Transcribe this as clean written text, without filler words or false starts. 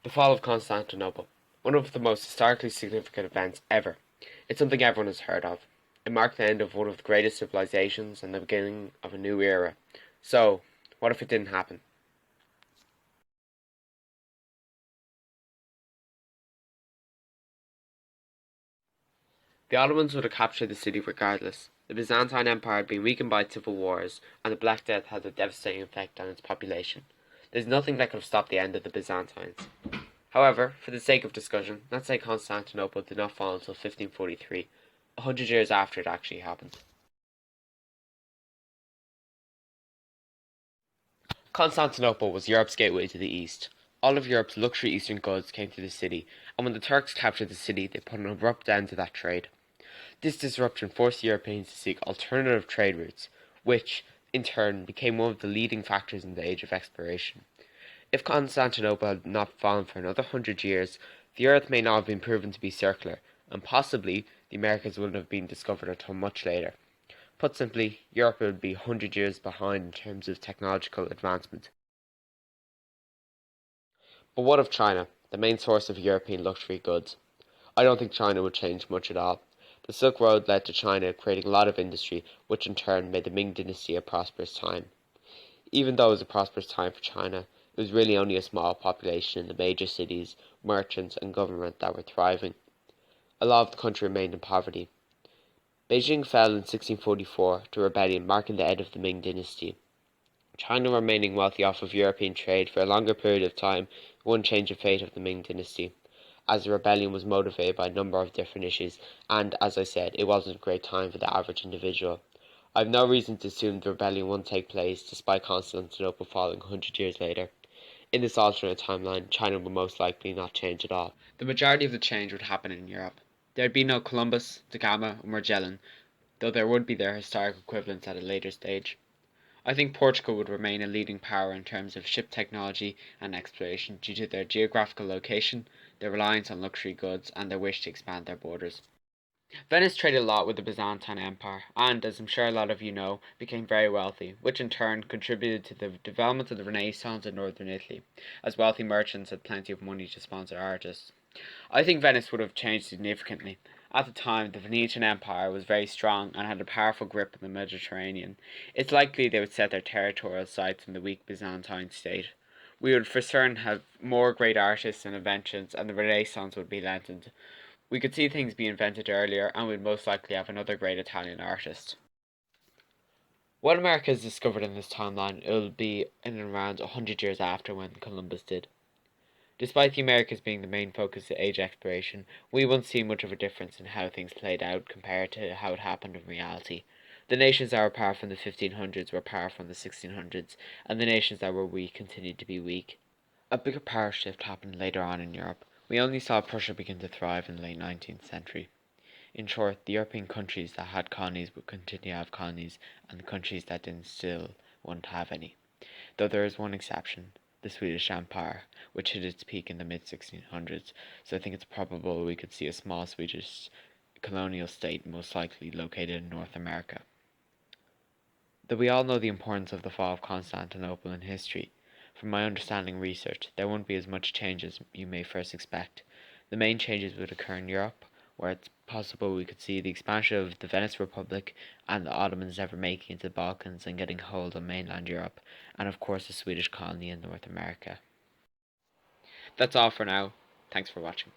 The fall of Constantinople, one of the most historically significant events ever. It's something everyone has heard of. It marked the end of one of the greatest civilizations and the beginning of a new era. So, what if it didn't happen? The Ottomans would have captured the city regardless. The Byzantine Empire had been weakened by civil wars, and the Black Death had a devastating effect on its population. There's nothing that could have stopped the end of the Byzantines. However, for the sake of discussion, let's say Constantinople did not fall until 1543, 100 years after it actually happened. Constantinople was Europe's gateway to the East. All of Europe's luxury eastern goods came through the city, and when the Turks captured the city, they put an abrupt end to that trade. This disruption forced Europeans to seek alternative trade routes, which, in turn, became one of the leading factors in the age of exploration. If Constantinople had not fallen for another 100 years, the Earth may not have been proven to be circular, and possibly the Americas wouldn't have been discovered until much later. Put simply, Europe would be 100 years behind in terms of technological advancement. But what of China, the main source of European luxury goods? I don't think China would change much at all. The Silk Road led to China creating a lot of industry, which in turn made the Ming Dynasty a prosperous time. Even though it was a prosperous time for China, it was really only a small population in the major cities, merchants, and government that were thriving. A lot of the country remained in poverty. Beijing fell in 1644 to rebellion, marking the end of the Ming Dynasty. China remaining wealthy off of European trade for a longer period of time wouldn't change the fate of the Ming Dynasty, as the rebellion was motivated by a number of different issues, and, as I said, it wasn't a great time for the average individual. I have no reason to assume the rebellion won't take place, despite Constantinople falling 100 years later. In this alternate timeline, China would most likely not change at all. The majority of the change would happen in Europe. There would be no Columbus, Da Gama, or Magellan, though there would be their historic equivalents at a later stage. I think Portugal would remain a leading power in terms of ship technology and exploration due to their geographical location, their reliance on luxury goods, and their wish to expand their borders. Venice traded a lot with the Byzantine Empire and, as I'm sure a lot of you know, became very wealthy, which in turn contributed to the development of the Renaissance in northern Italy, as wealthy merchants had plenty of money to sponsor artists. I think Venice would have changed significantly. At the time, the Venetian Empire was very strong and had a powerful grip in the Mediterranean. It's likely they would set their territorial sights on the weak Byzantine state. We would for certain have more great artists and inventions, and the Renaissance would be lengthened. We could see things be invented earlier, and we'd most likely have another great Italian artist. When America is discovered in this timeline, it will be in and around 100 years after when Columbus did. Despite the Americas being the main focus of age exploration, we won't see much of a difference in how things played out compared to how it happened in reality. The nations that were powerful in the 1500s were powerful in the 1600s, and the nations that were weak continued to be weak. A bigger power shift happened later on in Europe. We only saw Prussia begin to thrive in the late 19th century. In short, the European countries that had colonies would continue to have colonies, and the countries that didn't still wouldn't have any. Though there is one exception, the Swedish Empire, which hit its peak in the mid 1600s, so I think it's probable we could see a small Swedish colonial state, most likely located in North America. Though we all know the importance of the fall of Constantinople in history, from my understanding and research, there won't be as much change as you may first expect. The main changes would occur in Europe, where it's possible we could see the expansion of the Venice Republic and the Ottomans ever making into the Balkans and getting hold on mainland Europe, and of course a Swedish colony in North America. That's all for now. Thanks for watching.